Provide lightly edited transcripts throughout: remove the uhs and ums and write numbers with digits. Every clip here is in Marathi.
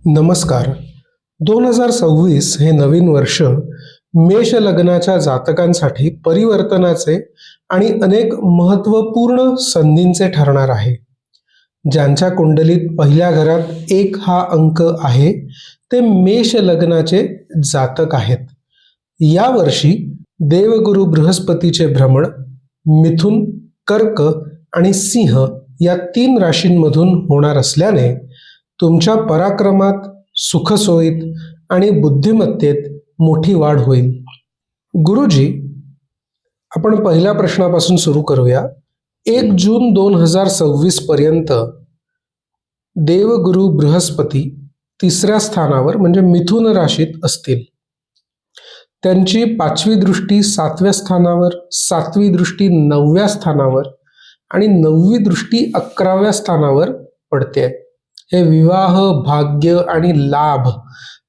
नमस्कार. 2026 हे नवीन वर्ष मेष लग्नाच्या जातकांसाठी परिवर्तनाचे आणि अनेक महत्त्वपूर्ण संधींचे ठरणार आहे. ज्यांच्या कुंडलीत पहिल्या घरात 1 हा अंक आहे ते मेष लग्नाचे जातक आहेत. यावर्षी देवगुरु बृहस्पतीचे भ्रमण मिथुन, कर्क आणि सिंह या 3 राशींमधून होणार असल्याने तुमच्या पराक्रमात, सुखसोयीत आणि बुद्धिमत्तेत मोठी वाढ होईल. गुरुजी, आपण पहिल्या प्रश्नापासून सुरू करूया. 1 जून 2026 पर्यंत देवगुरु बृहस्पती 3ऱ्या स्थानावर म्हणजे मिथुन राशीत असतील. त्यांची 5वी दृष्टी 7व्या स्थानावर, 7वी दृष्टी 9व्या स्थानावर आणि 9वी दृष्टी 11व्या स्थानावर पडते. हे विवाह, भाग्य आणि लाभ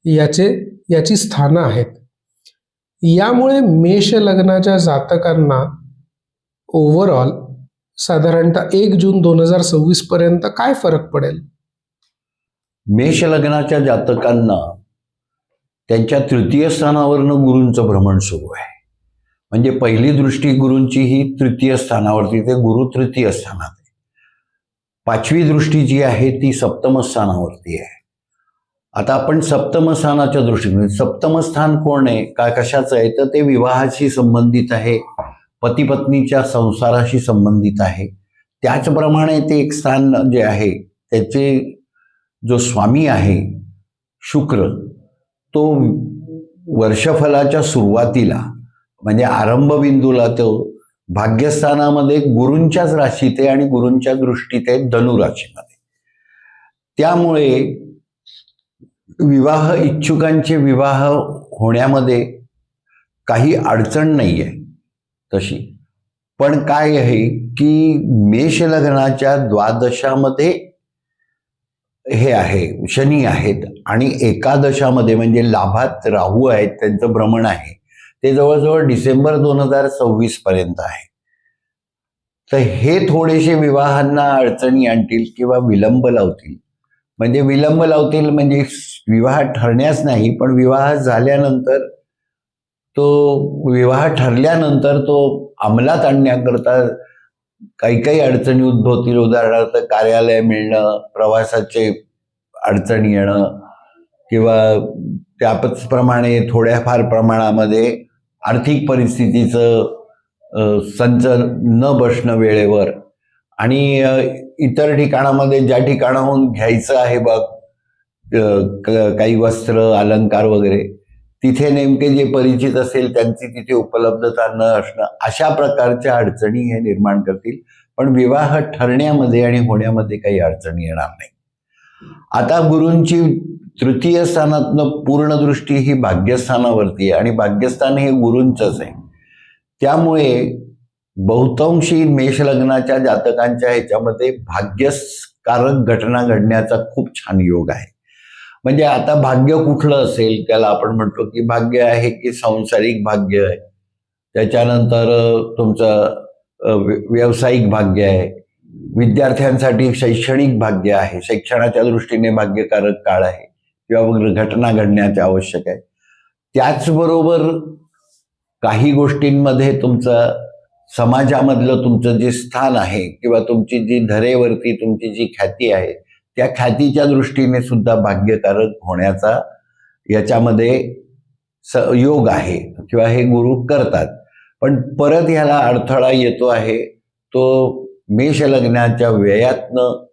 याची स्थानं आहेत. यामुळे मेष लग्नाच्या जातकांना ओव्हरऑल साधारणतः 1 जून 2026 पर्यंत काय फरक पडेल? मेष लग्नाच्या जातकांना त्यांच्या 3य स्थानावरनं गुरूंचं भ्रमण सुरू आहे. म्हणजे पहिली दृष्टी गुरूंची ही 3य स्थानावरती, ते गुरु 3य स्थानात आहे. 5वी दृष्टी जी आहे ती 7म स्थानावरती आहे. आता आपण 7म स्थानाच्या दृष्टीने, 7म स्थान कोण आहे, काय कशाचं आहे, तर ते विवाहाशी संबंधित आहे, पती पत्नीच्या संसाराशी संबंधित आहे. त्याचप्रमाणे ते एक स्थान जे आहे त्याचे जो स्वामी आहे शुक्र, तो वर्षफलाच्या सुरुवातीला म्हणजे आरंभ बिंदूला तो भाग्यस्थानामध्ये गुरूंच्याच राशीत आहे आणि गुरूंच्या दृष्टीत आहे धनुराशीमध्ये. त्यामुळे विवाह इच्छुकांचे विवाह होण्यामध्ये काही अडचण नाही आहे तशी. पण काय आहे की मेष लग्नाच्या द्वादशामध्ये हे आहे, शनी आहेत आणि एकादशामध्ये म्हणजे लाभात राहू आहेत, त्यांचं भ्रमण आहे. ते जवळजवळ डिसेंबर 2026 पर्यंत आहे. तर हे थोडेसे विवाहांना अडचणी आणतील किंवा विलंब लावतील. म्हणजे विलंब लावतील म्हणजे विवाह ठरण्यास नाही, पण विवाह झाल्यानंतर विवाह ठरल्यानंतर तो अंमलात आणण्याकरता काही अडचणी उद्भवतील. उदाहरणार्थ कार्यालय मिळणं, प्रवासाचे अडचणी येणं किंवा त्याचप्रमाणे थोड्याफार प्रमाणामध्ये आर्थिक परिस्थितीचं संच न बसणं वेळेवर आणि इतर ठिकाणामध्ये ज्या ठिकाणाहून घ्यायचं आहे काही वस्त्र, अलंकार वगैरे, तिथे नेमके जे परिचित असेल त्यांची तिथे उपलब्धता न असणं, अशा प्रकारच्या अडचणी हे निर्माण करतील. पण विवाह ठरण्यामध्ये आणि होण्यामध्ये काही अडचणी येणार नाही. आता गुरूंची 3य स्थानातनं पूर्ण दृष्टी ही भाग्यस्थानावरती आहे आणि भाग्यस्थान हे गुरूंचंच आहे. त्यामुळे बहुतांशी मेष लग्नाच्या जातकांच्या ह्याच्यामध्ये भाग्यकारक घटना घडण्याचा खूप छान योग आहे. म्हणजे आता भाग्य कुठलं असेल त्याला आपण म्हणतो की भाग्य आहे की सांसारिक भाग्य आहे, त्याच्यानंतर तुमचं व्यावसायिक भाग्य आहे, विद्यार्थ्यांसाठी शैक्षणिक भाग्य आहे, शिक्षणाच्या दृष्टीने भाग्यकारक काळ आहे किंवा घटना घडण्याचे आवश्यक आहे. त्याचबरोबर काही गोष्टींमध्ये तुमचं समाजामधलं तुमचं जे स्थान आहे किंवा तुमची जी धरेवरती तुमची जी ख्याती आहे त्या ख्यातीच्या दृष्टीने सुद्धा भाग्यकारक होण्याचा याच्यामध्ये योग आहे किंवा हे गुरु करतात. पण परत ह्याला अडथळा येतो आहे तो मेष लग्नाच्या व्ययातनं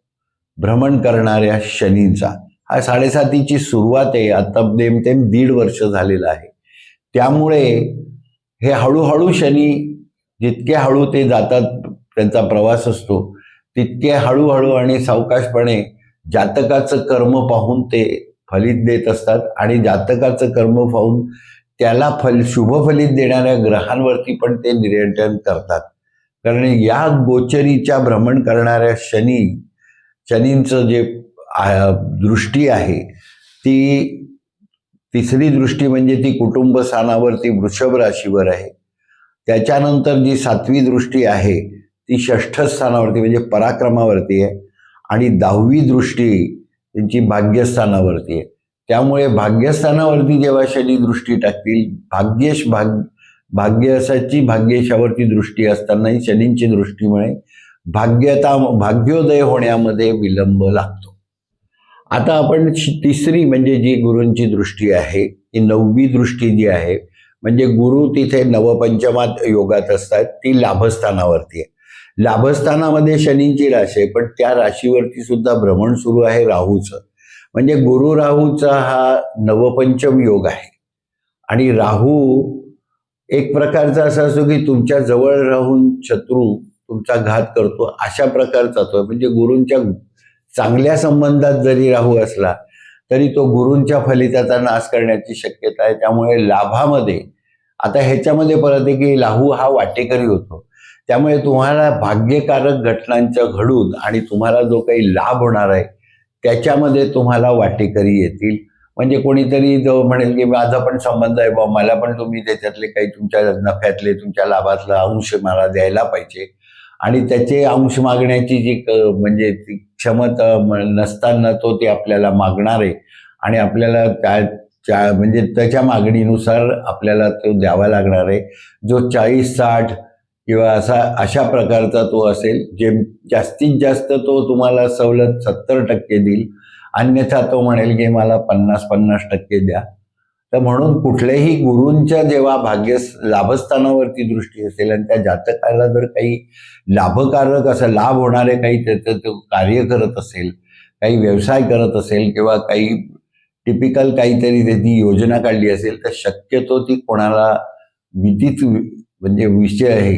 भ्रमण करणाऱ्या शनीचा. हा 7.5ची सुरुवात आहे, आता नेमतेम 1.5 वर्ष झालेलं आहे. त्यामुळे हे हळूहळू शनी जितके हळू ते जातात, त्यांचा प्रवास असतो, तितके हळूहळू आणि सावकाशपणे जातकाचं कर्म पाहून ते फलित देत असतात आणि जातकाचं कर्म पाहून त्याला शुभफलित देणाऱ्या ग्रहांवरती पण ते नियंत्रण करतात. कारण या गोचरीच्या भ्रमण करणाऱ्या शनींचं जे दृष्टी आहे ती 3री दृष्टी म्हणजे ती कुटुंब स्थानावरती वृषभ राशीवर आहे. त्याच्यानंतर जी 7वी दृष्टी आहे ती 6ठ स्थानावरती म्हणजे पराक्रमावरती आहे आणि 10वी दृष्टी त्यांची भाग्यस्थानावरती आहे. त्यामुळे भाग्यस्थानावरती जेव्हा शनी दृष्टी टाकतील, भाग्यसाची भाग्येशावरती दृष्टी असतानाही शनींची दृष्टीमुळे भाग्योदय होण्यामध्ये विलंब लागतो. आता आपण तिसरी म्हणजे जी गुरूंची दृष्टी आहे, ती 9वी दृष्टी जी आहे, म्हणजे गुरु तिथे नवपंचमात योगात असतात, ती लाभस्थानावरती आहे. लाभस्थानामध्ये शनींची राशी आहे, पण त्या राशीवरती सुद्धा भ्रमण सुरू आहे राहूचं. म्हणजे गुरु राहूचा हा नवपंचम योग आहे. आणि राहू एक प्रकारचा असा असतो की तुमच्या जवळ राहून शत्रू तुमचा घात करतो, अशा प्रकारचा तो. म्हणजे गुरूंच्या चांगल्या संबंधात जरी राहू असला तरी तो गुरूंच्या फलिताचा नाश करण्याची शक्यता आहे. त्यामुळे लाभामध्ये आता ह्याच्यामध्ये परत आहे की राहू हा वाटेकरी होतो. त्यामुळे तुम्हाला भाग्यकारक घटनांच्या घडून आणि तुम्हाला जो काही लाभ होणार आहे त्याच्यामध्ये तुम्हाला वाटेकरी येतील. म्हणजे कोणीतरी जो म्हणेल की माझा पण संबंध आहे बा, मला पण तुम्ही त्याच्यातले काही तुमच्या नफ्यातले तुमच्या लाभातला अंश मला द्यायला पाहिजे. आणि त्याचे अंश मागण्याची जी म्हणजे ती क्षमता नसताना तो ते आपल्याला मागणार आहे आणि आपल्याला म्हणजे त्याच्या मागणीनुसार आपल्याला तो द्यावा लागणार आहे. जो 40-60 किंवा अशा प्रकारचा तो असेल, जे जास्तीत जास्त तो तुम्हाला सवलत 70% देईल, अन्यथा तो म्हणेल की मला 50-50% द्या. तर म्हणून कुठल्याही गुरूंच्या जेव्हा लाभस्थानावरती दृष्टी असेल आणि त्या जातकाला जर काही लाभकारक असं लाभ होणारे काही त्याचं तो कार्य करत असेल, काही व्यवसाय करत असेल किंवा काही टिपिकल काहीतरी त्याची योजना काढली असेल, तर शक्यतो ती कोणाला विदित म्हणजे विषय आहे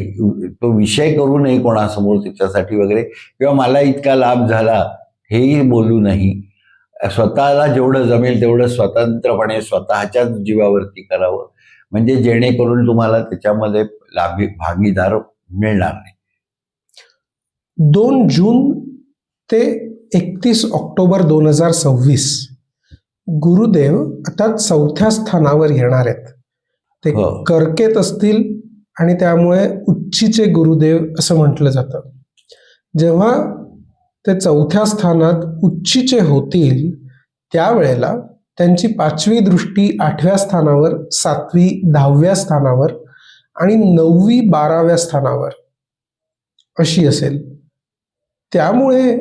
तो विषय करू नये कोणासमोर त्याच्यासाठी वगैरे, किंवा मला इतका लाभ झाला हेही बोलू नाही. स्वतःला जेवढं जमेल तेवढं स्वतंत्रपणे स्वतःच्याच जीवावरती करावं, म्हणजे जेणेकरून तुम्हाला त्याच्यामध्ये भागीदार मिळणार नाही. 2 जून ते 31 ऑक्टोबर 2026 गुरुदेव आता 4थ्या स्थानावर येणार आहेत. ते कर्केत असतील आणि त्यामुळे उच्चीचे गुरुदेव असं म्हटलं जातं. जेव्हा ते 4थ्या स्थानात उच्चीचे होतील त्यावेळेला त्यांची 5वी दृष्टी 8व्या स्थानावर, 7वी 10व्या स्थानावर आणि 9वी 12व्या स्थानावर अशी असेल. त्यामुळे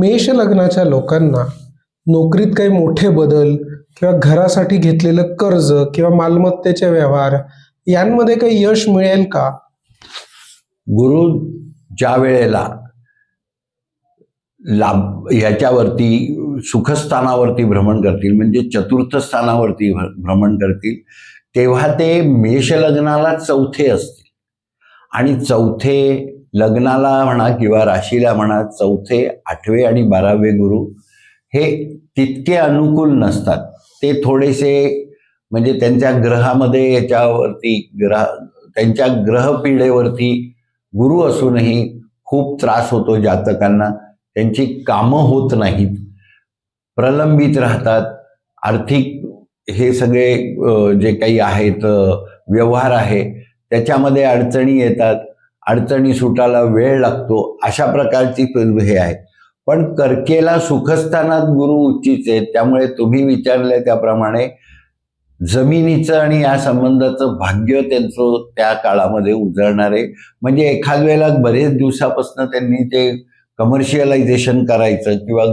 मेष लग्नाच्या लोकांना नोकरीत काही मोठे बदल किंवा घरासाठी घेतलेलं कर्ज किंवा मालमत्तेचे व्यवहार यांमध्ये काही यश मिळेल का? गुरु ज्या वेळेला ह्याच्यावरती सुखस्थानावरती भ्रमण करतील, म्हणजे 4थ स्थानावरती भ्रमण करतील, तेव्हा ते मेष लग्नाला 4थे असतील. आणि 4थे लग्नाला म्हणा किंवा राशीला म्हणा 4थे, 8वे आणि 12वे गुरु हे तितके अनुकूल नसतात. ते थोडेसे म्हणजे त्यांच्या ग्रहामध्ये याच्यावरती त्यांच्या ग्रहपीडेवरती गुरु असूनही खूप त्रास होतो जातकांना. त्यांची कामं होत नाहीत, प्रलंबित राहतात. आर्थिक हे सगळे जे काही आहेत व्यवहार आहे त्याच्यामध्ये अडचणी येतात, अडचणी सुटायला वेळ लागतो, अशा प्रकारची हे आहे. पण कर्केला सुखस्थानात गुरु उच्चीच आहेत. त्यामुळे तुम्ही विचारले त्याप्रमाणे जमिनीचं आणि या संबंधाचं भाग्य त्यांचं त्या काळामध्ये उजळणार आहे. म्हणजे एखाद वेळेला बरेच दिवसापासून त्यांनी ते कमर्शियलायझेशन करायचं किंवा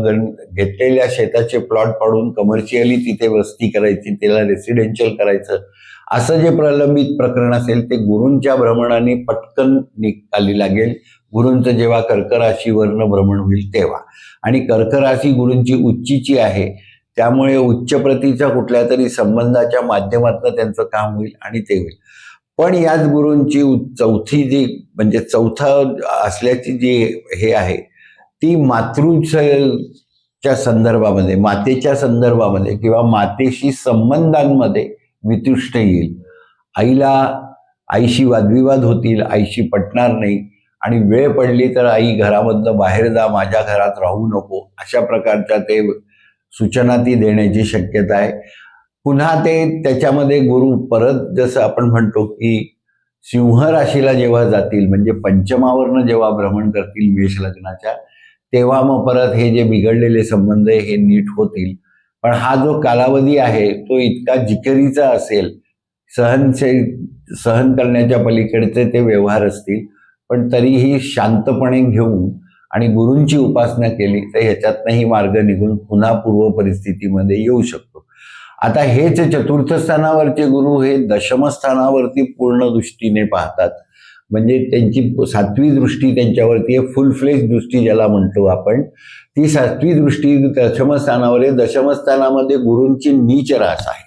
घेतलेल्या शेताचे प्लॉट पाडून कमर्शियली तिथे वस्ती करायची, त्याला रेसिडेन्शियल करायचं, असं जे प्रलंबित प्रकरण असेल ते गुरूंच्या भ्रमणाने पटकन निकाली लागेल. गुरूंचं जेव्हा कर्क राशीवरनं भ्रमण होईल तेव्हा. आणि कर्क राशी गुरूंची उच्चीची आहे, त्यामुळे उच्च प्रतीच्या कुठल्या तरी संबंधाच्या माध्यमातून त्यांचं काम होईल आणि ते होईल. पण याच गुरूंची 4थी जी म्हणजे 4थं असल्याची जी हे आहे ती मातृच्या संदर्भामध्ये, मातेच्या संदर्भामध्ये किंवा मातेशी संबंधांमध्ये वितुष्ट येईल. आईशी वादविवाद होतील, आईशी पटणार नाही आणि वेळ पडली तर आई घरामधनं बाहेर जा, माझ्या घरात राहू नको, अशा प्रकारच्या ते सूचना ती देण्याची शक्यता आहे. पुन्हा ते त्याच्यामध्ये गुरु परत जसं आपण म्हणतो की सिंह राशीला जेव्हा जातील, म्हणजे पंचमावरनं जेव्हा भ्रमण करतील मेष लग्नाच्या, तेव्हा मग परत हे जे बिघडलेले संबंध आहे हे नीट होतील. पण हा जो कालावधी आहे तो इतका जिकिरीचा असेल, सहन करण्याच्या पलीकडचे ते व्यवहार असतील, पण तरीही शांतपणे घेऊन आणि गुरूंची उपासना केली तर ह्याच्यातनंही मार्ग निघून पुन्हा पूर्व परिस्थितीमध्ये येऊ शकतो. आता हेच चतुर्थ स्थानावरचे गुरु हे दशम स्थानावरती पूर्ण दृष्टीने पाहतात. म्हणजे त्यांची 7वी दृष्टी त्यांच्यावरती आहे, फुल फ्लेज दृष्टी ज्याला म्हणतो आपण. ती 7वी दृष्टी दशम स्थानावर आहे. दशम स्थानामध्ये गुरूंची नीच रास आहे.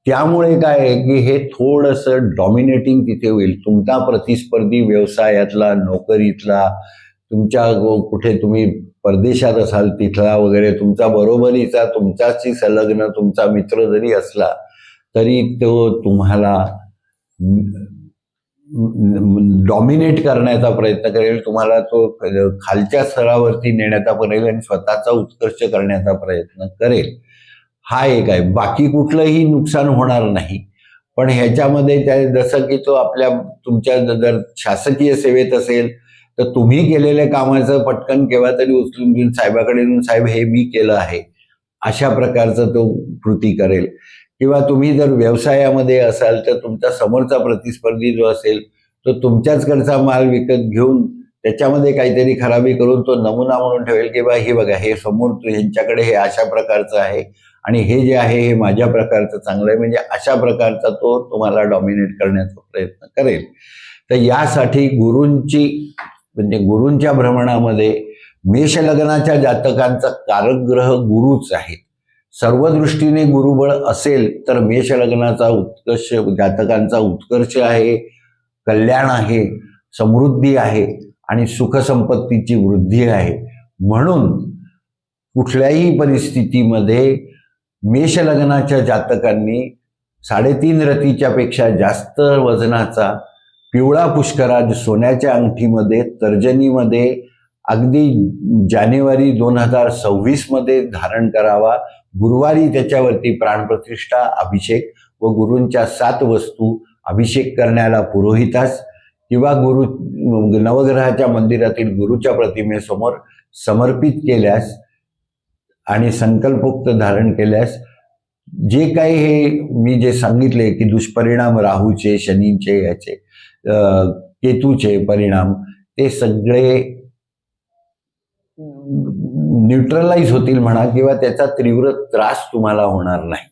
त्यामुळे काय आहे की हे थोडंसं डॉमिनेटिंग तिथे होईल. तुमचा प्रतिस्पर्धी व्यवसायातला, नोकरीतला, तुमच्या कुठे तुम्ही परदेशात असाल तिथला वगैरे, तुमचा बरोबरीचा, तुमच्याशी संलग्न तुमचा मित्र जरी असला तरी तो तुम्हाला डॉमिनेट करण्याचा प्रयत्न करेल, तुम्हाला तो खालच्या स्तरावरती नेण्याचा करेल आणि स्वतःचा उत्कर्ष करण्याचा प्रयत्न करेल. हा एक आहे. बाकी कुठलंही नुकसान होणार नाही. पण ह्याच्यामध्ये जसं की तो तुमच्या जर शासकीय सेवेत असेल तर तुम्ही केलेल्या कामाचं पटकन केव्हा तरी उचलून घेऊन साहेबाकडे येऊन, साहेब हे मी केलं आहे, अशा प्रकारचं तो कृती करेल. किंवा तुम्ही जर व्यवसायामध्ये असाल तर तुमचा समोरचा प्रतिस्पर्धी जो असेल तो तुमच्याचकडचा माल विकत घेऊन त्याच्यामध्ये काहीतरी खराबी करून तो नमुना म्हणून ठेवेल की बा हे बघा, हे समोर ह्यांच्याकडे हे अशा प्रकारचं आहे आणि हे जे आहे हे माझ्या प्रकारचं चांगलं आहे, म्हणजे अशा प्रकारचा तो तुम्हाला डॉमिनेट करण्याचा प्रयत्न करेल. तर यासाठी गुरूंच्या भ्रमणामध्ये मेष लग्नाच्या जातकांचा कारक ग्रह गुरुच आहे. सर्व दृष्टीने गुरुबळ असेल तर मेष लग्नाचा जातकांचा उत्कर्ष आहे, कल्याण आहे, समृद्धी आहे आणि सुखसंपत्तीची वृद्धी आहे. म्हणून कुठल्याही परिस्थितीमध्ये मेष लग्नाच्या जातकांनी 3.5 रतीच्या पेक्षा जास्त वजनाचा पिवळा पुष्कराज सोन्याच्या अंगठीमध्ये, तर्जनीमध्ये अगदी जानेवारी 2026 मध्ये धारण करावा. गुरुवारी त्याच्यावरती प्राणप्रतिष्ठा, अभिषेक व गुरूंच्या 7 वस्तू अभिषेक करण्याला पुरोहितास किंवा नवग्रहाच्या मंदिरातील गुरुच्या प्रतिमेसमोर समर्पित केल्यास आणि संकल्पोक्त धारण केल्यास जे काही हे मी जे सांगितले की दुष्परिणाम राहूचे, शनीचे, याचे केतूचे परिणाम ते सगळे न्यूट्रलाइज होतील म्हणा, किंवा त्याचा तीव्र त्रास तुम्हाला होणार नाही.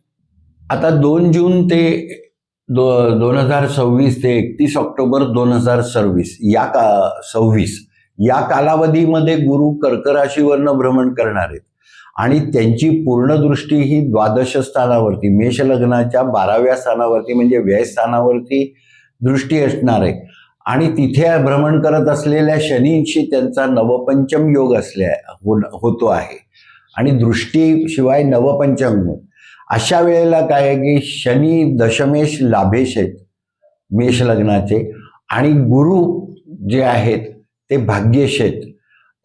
आता 2 जून ते 2026 ते 31 ऑक्टोबर 2026 या कालावधीमध्ये गुरु कर्क राशीवरनं भ्रमण करणार आहेत आणि त्यांची पूर्ण दृष्टी ही द्वादश स्थानावरती, मेष लग्नाच्या 12व्या स्थानावरती म्हणजे व्यय स्थानावरती दृष्टी असणार आहे. आणि तिथे भ्रमण करत असलेल्या शनींशी त्यांचा नवपंचम योग होतो आहे आणि दृष्टी शिवाय नवपंचम. अशा वेळेला काय आहे की शनी दशमेश लाभेश आहेत मेष लग्नाचे आणि गुरु जे आहेत ते भाग्येश आहेत.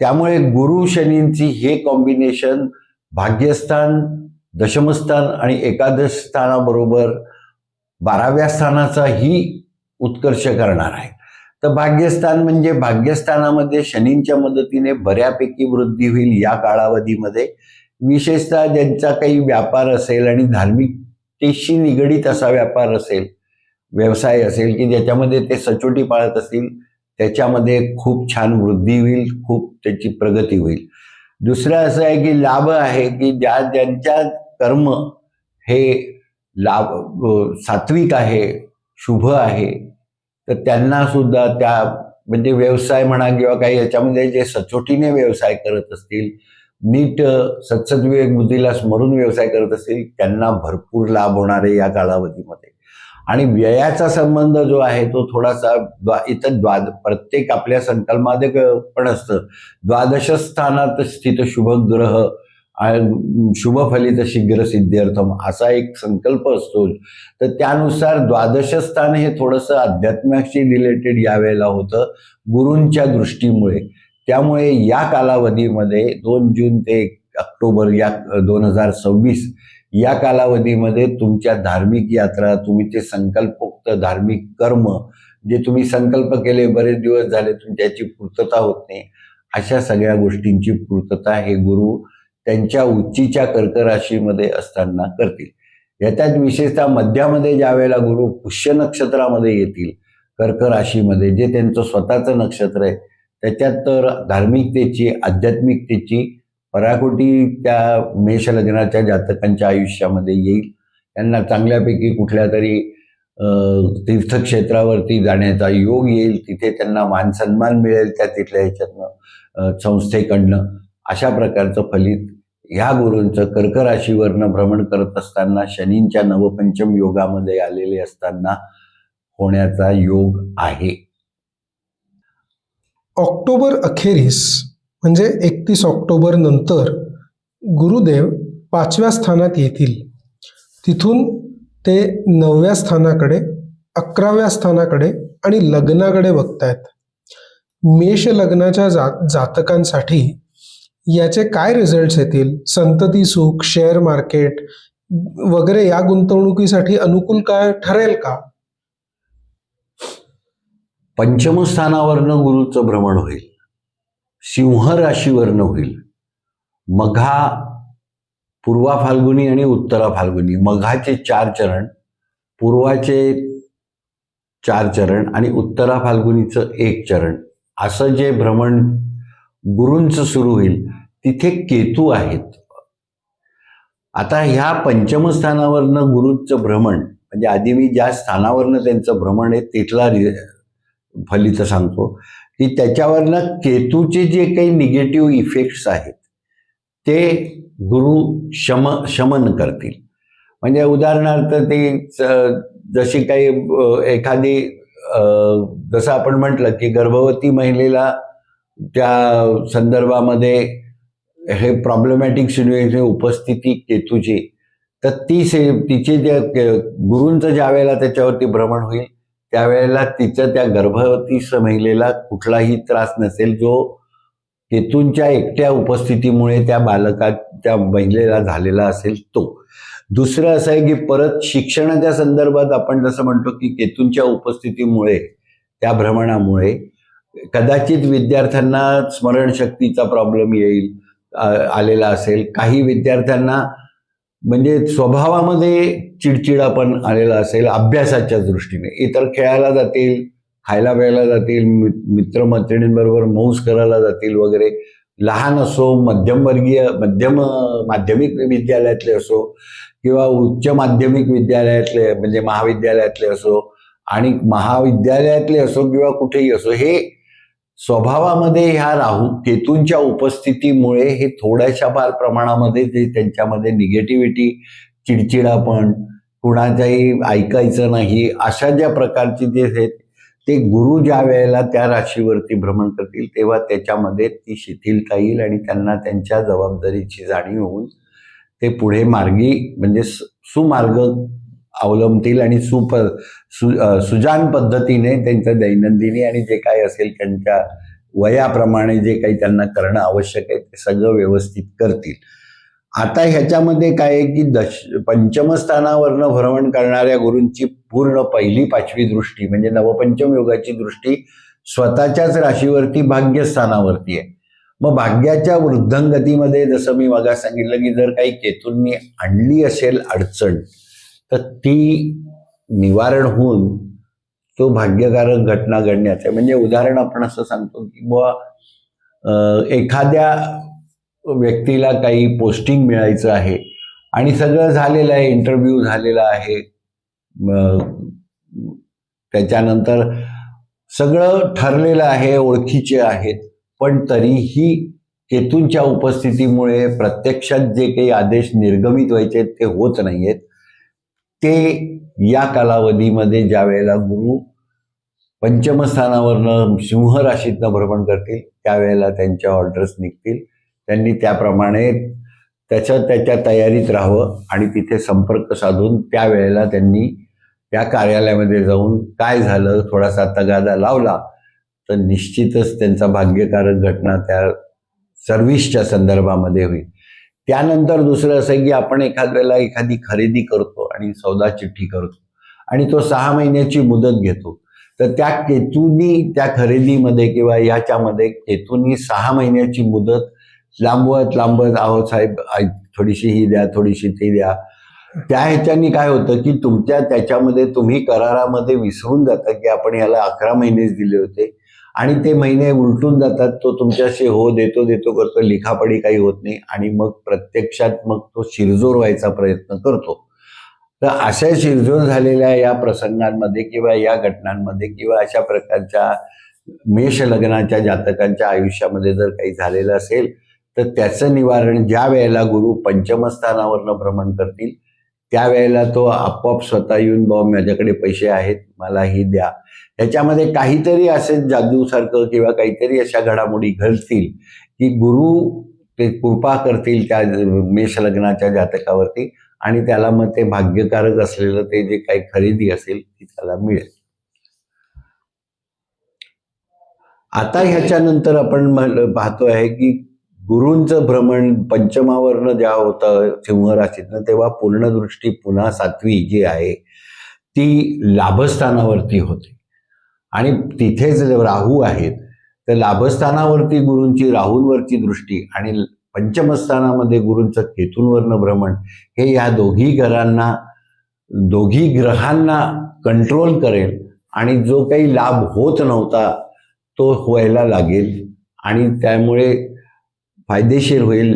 त्यामुळे गुरु शनींची हे कॉम्बिनेशन भाग्यस्थान, दशमस्थान आणि एकादश स्थानाबरोबर 12व्या स्थानाचाही उत्कर्ष करणार आहे. तर भाग्यस्थान म्हणजे भाग्यस्थानामध्ये शनींच्या मदतीने बऱ्यापैकी वृद्धी होईल या कालावधीमध्ये. विशेषतः ज्यांचा काही व्यापार असेल आणि धार्मिकतेशी निगडीत असा व्यापार असेल, व्यवसाय असेल की ज्याच्यामध्ये ते सचोटी पाळत असतील, त्याच्यामध्ये खूप छान वृद्धी होईल, खूप त्याची प्रगती होईल. दुसरं असं आहे की लाभ आहे की ज्यांच्या कर्म हे सात्विक आहे, शुभ आहे, तर त्यांना सुद्धा म्हणजे व्यवसाय म्हणा किंवा काही याच्यामध्ये जे सचोटीने व्यवसाय करत असतील, नीट सत्सद्विवेक बुद्धीला स्मरून व्यवसाय करत असतील, त्यांना भरपूर लाभ होणार आहे या कालावधीमध्ये. आणि व्ययाचा संबंध जो आहे तो थोडासा इथं प्रत्येक आपल्या संकल्पामध्ये पण असतं, द्वादश स्थानात स्थित शुभ ग्रह शुभ फलित शीघ्र सिद्ध्यर्थम असा एक संकल्प असतो. तर त्यानुसार द्वादश स्थान हे थोडंसं अध्यात्माशी रिलेटेड यावेळेला होतं गुरूंच्या दृष्टीमुळे. त्यामुळे या कालावधीमध्ये 2 जून ते 1 ऑक्टोबर या 2026 या कालावधीमध्ये तुमच्या धार्मिक यात्रा, तुम्ही ते संकल्पोक्त धार्मिक कर्म जे तुम्ही संकल्प केले बरेच दिवस झाले तुमच्याची पूर्तता होत नाही, अशा सगळ्या गोष्टींची पूर्तता हे गुरु त्यांच्या उच्चीच्या कर्क राशीमध्ये असताना करतील. याच्यात विशेषतः मध्यामध्ये ज्या वेळेला गुरु पुष्य नक्षत्रामध्ये येतील, कर्क राशीमध्ये, जे त्यांचं स्वतःचं नक्षत्र आहे, त्याच्यात तर धार्मिकतेची, आध्यात्मिकतेची पराकोटी त्या मेष लग्नाच्या जातकांच्या आयुष्यामध्ये येईल. त्यांना चांगल्यापैकी कुठल्या तरी तीर्थक्षेत्रावरती जाण्याचा योग येईल. तिथे त्यांना मान सन्मान मिळेल त्या तिथल्या ह्याच्यातनं, संस्थेकडनं. अशा प्रकारचं फलित ह्या गुरूंचं कर्क राशीवरनं भ्रमण करत असताना, शनींच्या नवपंचम योगामध्ये आलेले असताना होण्याचा योग आहे. ऑक्टोबर अखेरीस म्हणजे 31 ऑक्टोबर नंतर गुरुदेव 5व्या स्थानात येतील. तिथून ते 9व्या स्थानाकडे, 11व्या स्थानाकडे आणि लग्नाकडे बघतायत. मेष लग्नाच्या जातकांसाठी याचे काय रिझल्ट्स येतील? संतती सुख, शेअर मार्केट वगैरे या गुंतवणुकीसाठी अनुकूल काय ठरेल का? पंचम स्थानावरनं गुरुचं भ्रमण होईल, सिंह राशीवरनं होईल. मघा, पूर्वा फाल्गुनी आणि उत्तरा फाल्गुनी, मघाचे 4 चरण, पूर्वाचे 4 चरण आणि उत्तरा फाल्गुनीचं 1 चरण, असं जे भ्रमण गुरूंचं सुरू होईल. तिथे केतू आहेत. आता ह्या पंचम स्थानावरनं गुरूंचं भ्रमण, म्हणजे आधी मी ज्या स्थानावरनं त्यांचं भ्रमण आहे तिथला फलित सांगतो, की त्याच्यावरनं केतूचे जे काही निगेटिव्ह इफेक्ट्स आहेत ते गुरु शमन करतील. म्हणजे उदाहरणार्थ ते जशी काही एखादी, जसं आपण म्हटलं की गर्भवती महिलेला त्या संदर्भामध्ये हे प्रॉब्लेमॅटिक सिच्युएशन उपस्थिती केतूची, तर तिचे जे गुरूंचं ज्या वेळेला त्याच्यावरती भ्रमण होईल त्यावेळेला तिचं त्या गर्भवती महिलेला कुठलाही त्रास नसेल, जो केतूंच्या एकट्या उपस्थितीमुळे त्या महिलेला झालेला असेल तो. दुसरं असं आहे की परत शिक्षणाच्या संदर्भात आपण जसं म्हणतो की केतूंच्या उपस्थितीमुळे, त्या भ्रमणामुळे कदाचित विद्यार्थ्यांना स्मरणशक्तीचा प्रॉब्लेम आलेला असेल. काही विद्यार्थ्यांना म्हणजे स्वभावामध्ये चिडचिडापण आलेला असेल अभ्यासाच्या दृष्टीने. इतर खेळायला जातील, खायला प्यायला जातील, मित्रमैत्रिणींबरोबर मौज करायला जातील वगैरे. लहान असो, मध्यम माध्यमिक विद्यालयातले असो किंवा उच्च माध्यमिक विद्यालयातले म्हणजे महाविद्यालयातले असो आणि महाविद्यालयातले असो किंवा कुठेही असो, हे स्वभावामध्ये ह्या केतूंच्या उपस्थितीमुळे हे थोड्याशा फार प्रमाणामध्ये जे त्यांच्यामध्ये निगेटिव्हिटी, चिडचिडापण, कुणाच्याही ऐकायचं नाही, अशा ज्या प्रकारचे जे आहेत ते गुरु ज्या वेळेला त्या राशीवरती भ्रमण करतील तेव्हा त्याच्यामध्ये ती शिथिलता येईल आणि त्यांना त्यांच्या जबाबदारीची जाणीव होऊन ते पुढे मार्गी म्हणजे सुमार्ग अवलंबतील आणि सुजान पद्धतीने त्यांचं दैनंदिनी आणि जे काही असेल त्यांच्या वयाप्रमाणे जे काही त्यांना करणं आवश्यक आहे ते सगळं व्यवस्थित करतील. आता ह्याच्यामध्ये काय आहे की पंचम स्थानावरनं भ्रमण करणाऱ्या गुरूंची पूर्ण पहिली 5वी दृष्टी म्हणजे नवपंचम योगाची दृष्टी स्वतःच्याच राशीवरती भाग्यस्थानावरती आहे. मग भाग्याच्या वृद्धंगतीमध्ये जसं मी मगा सांगितलं की जर काही केतूंनी आणली असेल अडचण तर ती निवारण होऊन तो भाग्यकारक घटना घडण्याचा. म्हणजे उदाहरण आपण असं सांगतो की बुवा एखाद्या व्यक्तीला काही पोस्टिंग मिळायचं आहे आणि सगळं झालेलं आहे, इंटरव्ह्यू झालेला आहे, त्याच्यानंतर सगळं ठरलेलं आहे, ओळखीचे आहेत, पण तरीही केतूंच्या उपस्थितीमुळे प्रत्यक्षात जे काही आदेश निर्गमित व्हायचे ते होत नाहीयेत. ते या कालावधीमध्ये ज्या वेळेला गुरु पंचम स्थानावरनं सिंह राशीतनं भ्रमण करतील त्यावेळेला त्यांच्या ऑर्डर्स निघतील. त्यांनी त्याप्रमाणे त्याच्या तयारीत राहावं आणि तिथे संपर्क साधून त्यावेळेला त्यांनी त्या कार्यालयामध्ये जाऊन काय झालं थोडासा तगादा लावला तर निश्चितच त्यांचा भाग्यकारक घटना त्या सर्व्हिसच्या संदर्भामध्ये होईल. त्यानंतर दुसरं असं आहे की आपण एखादी खरेदी करतो आणि सौदा चिठ्ठी करतो आणि तो 6 महिन्याची मुदत घेतो. तर त्या केतूनी त्या खरेदीमध्ये किंवा ह्याच्यामध्ये केतूनी 6 महिन्याची मुदत लांबवत अहो साहेब थोडीशी ही द्या, थोडीशी ती द्या. त्या ह्याच्यानी काय होतं की तुमच्या त्याच्यामध्ये तुम्ही करारामध्ये विसरून जाता की आपण याला 11 महिनेच दिले होते आणि ते महिने उलटून जातात. तो तुमच्याशी हो देतो करतो, लिखापडी काही होत नाही आणि मग प्रत्यक्षात मग तो शिरजोर व्हायचा प्रयत्न करतो. तर अशा शिरजोर झालेल्या या प्रसंगांमध्ये किंवा या घटनांमध्ये किंवा अशा प्रकारच्या मेष लग्नाच्या जातकांच्या आयुष्यामध्ये जर काही झालेलं असेल तर त्याचं निवारण ज्या वेळेला गुरु पंचमस्थानावरनं भ्रमण करतील त्यावेळेला तो आपोआप स्वतः येऊन बाबा माझ्याकडे पैसे आहेत मला ही द्या. त्याच्यामध्ये काहीतरी असेच जादूसारखं किंवा काहीतरी अशा घडामोडी घडतील की गुरु ते कृपा करतील त्या मेष लग्नाच्या जातकावरती आणि त्याला मग ते भाग्यकारक असलेलं ते जे काही खरेदी असेल ती त्याला मिळेल. आता ह्याच्यानंतर आपण पाहतो आहे की गुरूंचं भ्रमण पंचमावरनं ज्या होतं सिंह राशीतनं तेव्हा पूर्णदृष्टी पुन्हा 7वी जी आहे ती लाभस्थानावरती होते आणि तिथेच राहू आहेत. तर लाभस्थानावरती गुरूंची राहूंवरची दृष्टी आणि पंचमस्थानामध्ये गुरूंचं केतूंवरनं भ्रमण हे या दोघी ग्रहांना कंट्रोल करेल आणि जो काही लाभ होत नव्हता तो व्हायला लागेल आणि त्यामुळे फायदेशीर होईल,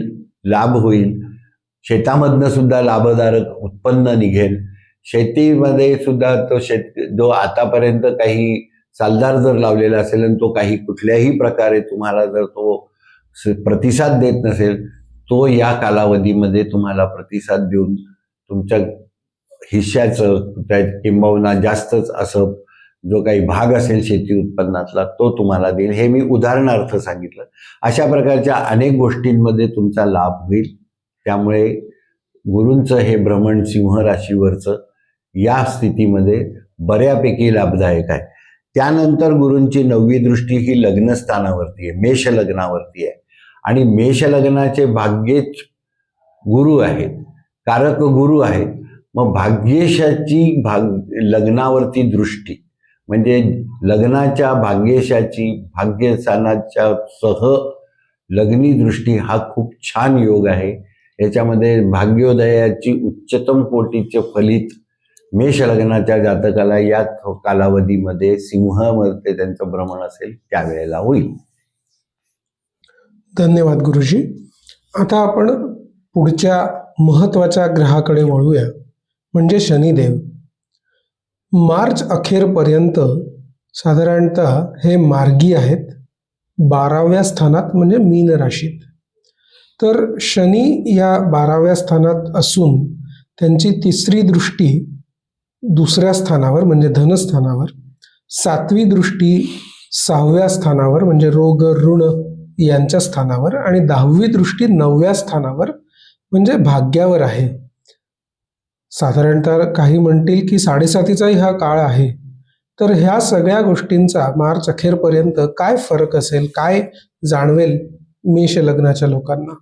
लाभ होईल. शेतामधनं सुद्धा लाभदायक उत्पन्न निघेल. शेतीमध्ये सुद्धा तो जो आतापर्यंत काही सालदार जर लावलेला असेल आणि तो काही कुठल्याही प्रकारे तुम्हाला जर तो प्रतिसाद देत नसेल तो या कालावधीमध्ये तुम्हाला प्रतिसाद देऊन तुमच्या हिश्श्याचं किंबहुना जास्तच असं जो काही भाग असेल शेती उत्पन्नातला तो तुम्हाला देईल. हे मी उदाहरणार्थ सांगितलं. अशा प्रकारच्या अनेक गोष्टींमध्ये तुमचा लाभ होईल. त्यामुळे गुरूंचं हे भ्रमण सिंह राशीवरचं या स्थितीमध्ये बऱ्यापैकी लाभदायक आहे. त्यानंतर गुरूंची 9वी दृष्टी ही लग्नस्थानावरती आहे, मेष लग्नावरती आहे आणि मेष लग्नाचे भाग्येच गुरु आहेत, कारक गुरु आहेत. मग भाग्येशाची लग्नावरती दृष्टी म्हणजे लग्नाच्या भाग्येशाची भाग्यस्थानाच्या सह लग्नी दृष्टी हा खूप छान योग आहे. याच्यामध्ये भाग्योदयाची उच्चतम कोटीचे फलित मेष लग्नाच्या जातकाला या कालावधीमध्ये सिंहामध्ये त्यांचं भ्रमण असेल त्यावेळेला होईल. धन्यवाद गुरुजी. आता आपण पुढच्या महत्वाच्या ग्रहाकडे वळूया, म्हणजे शनिदेव. मार्च अखेरपर्यंत साधारणतः हे मार्गी आहेत 12व्या स्थानात म्हणजे मीन राशीत. तर शनी या 12व्या स्थानात असून त्यांची 3री दृष्टी 2ऱ्या स्थानावर म्हणजे धनस्थानावर, 7वी दृष्टी 6व्या स्थानावर म्हणजे रोग ऋण यांच्या स्थानावर आणि 10वी दृष्टी 9व्या स्थानावर म्हणजे भाग्यावर आहे. साधारणतः काही म्हणतील की 7.5चाही हा काळ आहे. तर ह्या सगळ्या गोष्टींचा मार्च अखेरपर्यंत काय फरक असेल, काय जाणवेल मेष लग्नाच्या लोकांना?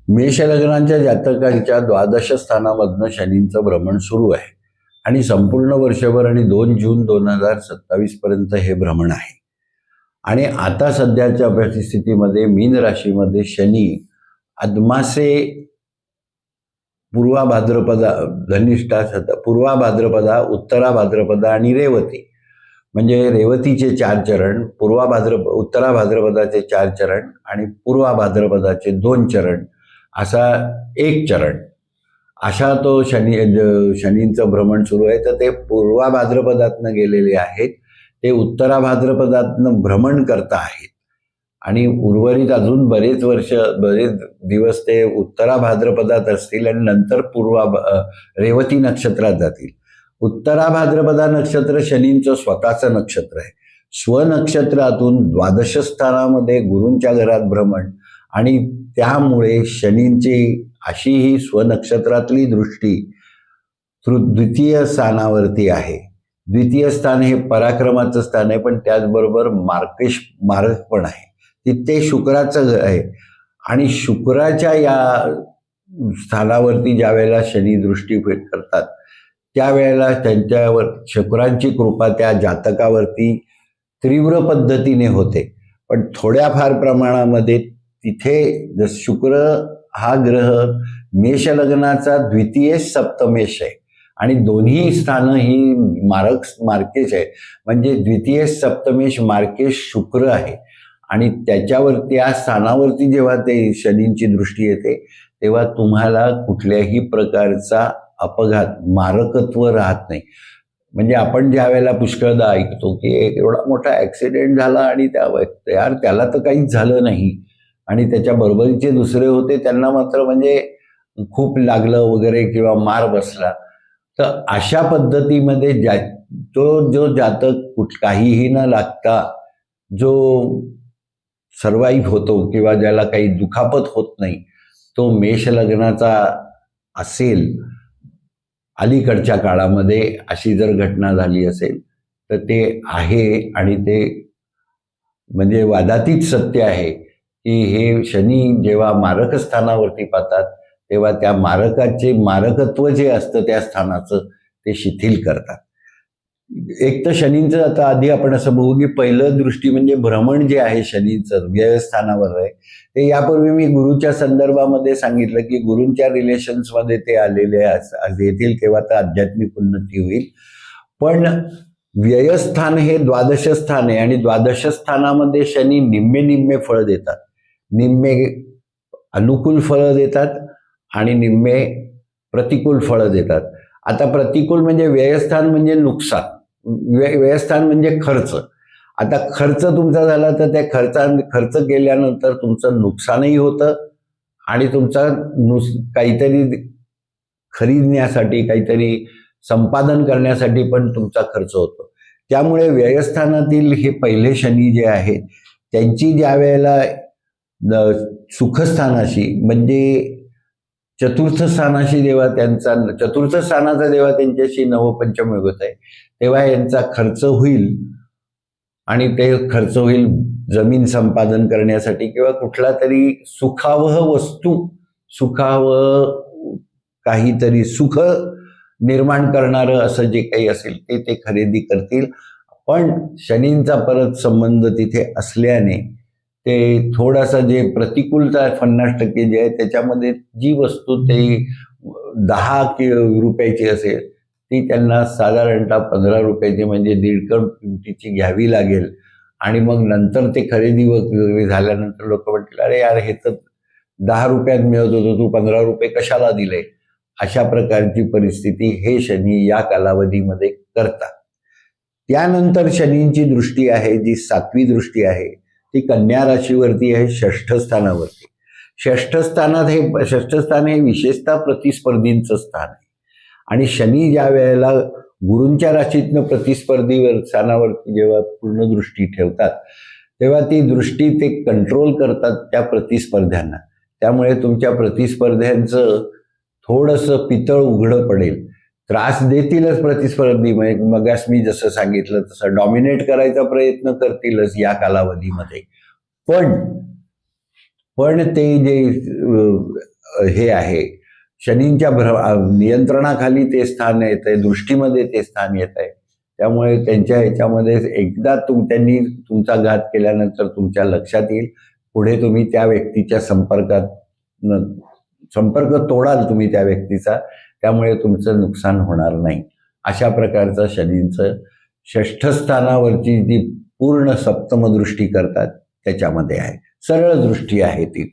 मेष लग्नाच्या जातकांच्या 12 स्थानामधनं शनींचं भ्रमण सुरू आहे आणि संपूर्ण वर्षभर आणि 2 जून 2027 पर्यंत हे भ्रमण आहे. आणि आता सध्याच्या परिस्थितीमध्ये मीन राशीमध्ये शनी अदमासे, पूर्वा भाद्रपदा, धनिष्ठा, पूर्वा भाद्रपदा, उत्तरा भाद्रपदा आणि रेवती म्हणजे रेवतीचे 4 चरण, उत्तरा भाद्रपदाचे 4 चरण आणि पूर्वा भाद्रपदाचे 2 चरण असा 1 चरण अशा तो शनींचं भ्रमण सुरू आहे. तर ते पूर्वा भाद्रपदातनं गेलेले आहेत, ते उत्तरा भाद्रपदातनं भ्रमण करता आहेत आणि उर्वरित अजून बरेच दिवस ते उत्तरा भाद्रपदात असतील आणि नंतर रेवती नक्षत्रात जातील. उत्तरा भाद्रपदा नक्षत्र शनींचं स्वतःचं नक्षत्र आहे. स्वनक्षत्रातून 12 स्थानामध्ये गुरूंच्या घरात भ्रमण आणि त्यामुळे शनींची अशी ही स्वनक्षत्रातली दृष्टी 2य स्थानावरती आहे. 2य स्थान हे पराक्रमाचं स्थान आहे, पण त्याचबरोबर मार्ग पण आहे. तिथे शुक्राचं आहे आणि शुक्राच्या या स्थानावरती ज्या वेळेला शनी दृष्टी करतात त्यावेळेला त्यांच्यावर शुक्रांची कृपा त्या जातकावरती तीव्र पद्धतीने होते. पण थोड्याफार प्रमाणामध्ये तिथे शुक्र हा ग्रह मेष लग्नाचा द्वितीय सप्तमेश आहे आणि दोन्ही स्थानं ही मार्केश आहे. म्हणजे द्वितीय सप्तमेश मार्केश शुक्र आहे आणि त्याच्यावरती या स्थानावरती जेव्हा ते शनींची दृष्टी येते तेव्हा तुम्हाला कुठल्याही प्रकारचा अपघात मारकत्व राहत नाही. म्हणजे आपण ज्या वेळेला पुष्कळदा ऐकतो की एक एवढा मोठा ॲक्सिडेंट झाला आणि त्याला तर काहीच झालं नाही आणि त्याच्या बरोबरीचे दुसरे होते त्यांना मात्र म्हणजे खूप लागलं वगैरे किंवा मार बसला. तर अशा पद्धतीमध्ये जो जातक काहीही न लागता जो सर्वाईव्ह होतो किंवा ज्याला काही दुखापत होत नाही तो मेष लग्नाचा असेल, अलीकडच्या काळामध्ये अशी जर घटना झाली असेल तर ते आहे आणि ते म्हणजे वादातीत सत्य आहे की हे शनी जेव्हा मारक स्थानावरती पाहतात तेव्हा त्या मारकाचे मारकत्व जे असतं त्या स्थानाचं ते शिथिल करतात. एक तर शनींचं आता आधी आपण असं बघू की पहिलं दृष्टी म्हणजे भ्रमण जे आहे शनींचं व्ययस्थानावर आहे ते यापूर्वी मी गुरुच्या संदर्भामध्ये सांगितलं की गुरूंच्या रिलेशन्समध्ये ते आलेले येतील तेव्हा तर आध्यात्मिक उन्नती होईल. पण व्ययस्थान हे द्वादश स्थान आहे आणि द्वादश स्थानामध्ये शनी निम्मे फळ देतात. निम्मे अनुकूल फळं देतात आणि निम्मे प्रतिकूल फळं देतात. आता प्रतिकूल म्हणजे व्ययस्थान म्हणजे नुकसान, व्ययस्थान म्हणजे खर्च. आता खर्च तुमचा झाला तर त्या खर्च केल्यानंतर तुमचं नुकसानही होतं आणि तुमचा काहीतरी खरीदण्यासाठी काहीतरी संपादन करण्यासाठी पण तुमचा खर्च होतो. त्यामुळे व्ययस्थानातील हे पहिले शनी जे आहेत त्यांची ज्या वेळेला सुखस्थानाशी म्हणजे चतुर्थ स्थानाशी जेव्हा चतुर्थ स्थानाचा जेव्हा त्यांच्याशी नवपंचम होत आहे तेव्हा यांचा खर्च होईल आणि ते खर्च होईल जमीन संपादन करण्यासाठी किंवा कुठला तरी सुखावह काहीतरी सुख निर्माण करणारं असं जे काही असेल ते खरेदी करतील. पण शनींचा परत संबंध तिथे असल्याने ते थोडासा जे प्रतिकूलता 50% जे आहे त्याच्यामध्ये जी वस्तू ते 10 रुपयाची असेल ती त्यांना साधारणतः 15 रुपयाची म्हणजे 1.5 किमतीची घ्यावी लागेल. आणि मग नंतर ते खरेदी वगैरे झाल्यानंतर लोक म्हटलं अरे यार हे तर 10 रुपयात मिळत होतं, तू 15 रुपये कशाला दिले. अशा प्रकारची परिस्थिती हे शनी या कालावधीमध्ये करतात. त्यानंतर शनींची दृष्टी आहे जी 7वी दृष्टी आहे ती कन्या राशीवरती आहे, 6ठ स्थानावरती. 6ठ स्थान हे विशेषतः प्रतिस्पर्धींचं स्थान आहे आणि शनी ज्या वेळेला गुरूंच्या राशीतनं प्रतिस्पर्धी स्थानावरती जेव्हा पूर्ण दृष्टी ठेवतात तेव्हा ती दृष्टी ते कंट्रोल करतात त्या प्रतिस्पर्ध्यांना. त्यामुळे तुमच्या प्रतिस्पर्ध्यांचं थोडंसं पितळ उघडं पडेल, त्रास देतीलच प्रतिस्पर्धी. मगास मी जसं सांगितलं तसं डॉमिनेट करायचा प्रयत्न करतीलच या कालावधीमध्ये. पण ते जे हे आहे शनींच्या नियंत्रणाखाली ते स्थान येत आहे, दृष्टीमध्ये ते स्थान येत आहे. त्यामुळे त्यांच्या ह्याच्यामध्ये एकदा त्यांनी तुमचा घात केल्यानंतर तुमच्या लक्षात येईल, पुढे तुम्ही त्या व्यक्तीच्या संपर्क तोडाल तुम्ही त्या व्यक्तीचा, त्यामुळे तुमचं नुकसान होणार नाही. अशा प्रकारचं शनींचं 6ठ स्थानावरची जी पूर्ण सप्तम दृष्टी करतात त्याच्यामध्ये आहे, सरळ दृष्टी आहे ती.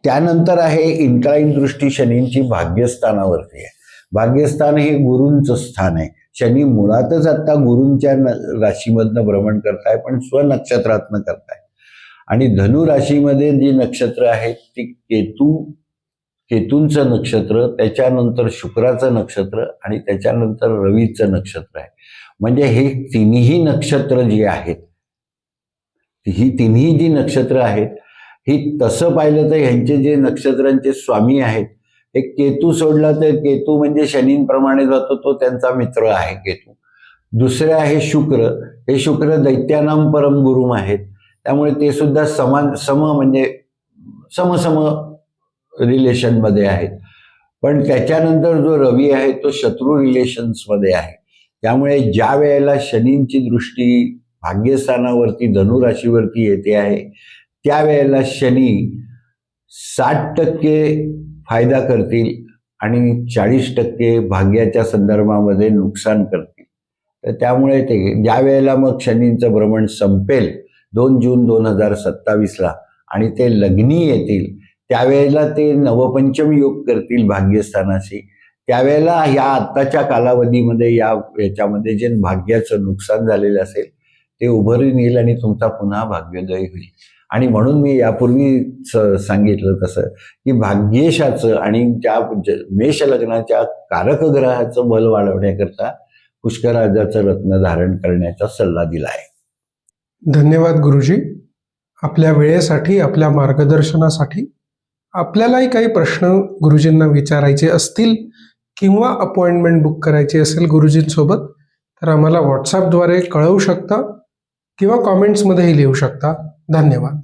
त्यानंतर आहे इन्क्लाइन दृष्टी शनींची भाग्यस्थानावरती आहे. भाग्यस्थान हे गुरूंचं स्थान आहे. शनी मुळातच आता गुरूंच्या राशीमधनं भ्रमण करताय पण स्वनक्षत्रातनं करताय आणि धनु राशीमध्ये जी नक्षत्र आहेत ती केतूंचं नक्षत्र, त्याच्यानंतर शुक्राचं नक्षत्र आणि त्याच्यानंतर रवीचं नक्षत्र आहे. म्हणजे हे तिन्ही नक्षत्र जी आहेत, ही तिन्ही जी नक्षत्र आहेत ही तसं पाहिलं तर ह्यांचे जे नक्षत्रांचे स्वामी आहेत हे केतू सोडला तर केतू म्हणजे शनींप्रमाणे जातो, तो त्यांचा मित्र आहे केतू. दुसरे आहे शुक्र, हे शुक्र दैत्यानाम परम गुरुम आहेत. त्यामुळे ते सुद्धा सम रिलेशनमध्ये आहेत. पण त्याच्यानंतर जो रवी आहे तो शत्रू रिलेशन्समध्ये आहे. त्यामुळे ज्या वेळेला शनींची दृष्टी भाग्यस्थानावरती धनुराशीवरती येते आहे त्यावेळेला शनी 60% फायदा करतील आणि 40% भाग्याच्या संदर्भामध्ये नुकसान करतील. तर त्यामुळे ते ज्या वेळेला मग शनींचं भ्रमण संपेल 2 जून 2027ला आणि ते लग्नी येतील त्यावेळेला ते नवपंचम योग करतील भाग्यस्थानाशी. त्यावेळेला ह्या आत्ताच्या कालावधीमध्ये याच्यामध्ये जे भाग्याचं नुकसान झालेलं असेल ते उभरून येईल आणि तुमचा पुन्हा भाग्योदय होईल. आणि म्हणून मी यापूर्वी सांगितलं तसं की भाग्येशाचं आणि त्या मेष लग्नाच्या कारक ग्रहाचं बल वाढवण्याकरता पुष्कराजाचं रत्न धारण करण्याचा सल्ला दिला आहे. धन्यवाद गुरुजी, आपल्या वेळेसाठी, आपल्या मार्गदर्शनासाठी. आपल्यालाही काही प्रश्न गुरुजींना विचारायचे असतील किंवा अपॉइंटमेंट बुक करायची असेल गुरुजींसोबत तर आम्हाला व्हॉट्सॲपद्वारे कळवू शकता किंवा कॉमेंट्समध्येही लिहू शकता. धन्यवाद.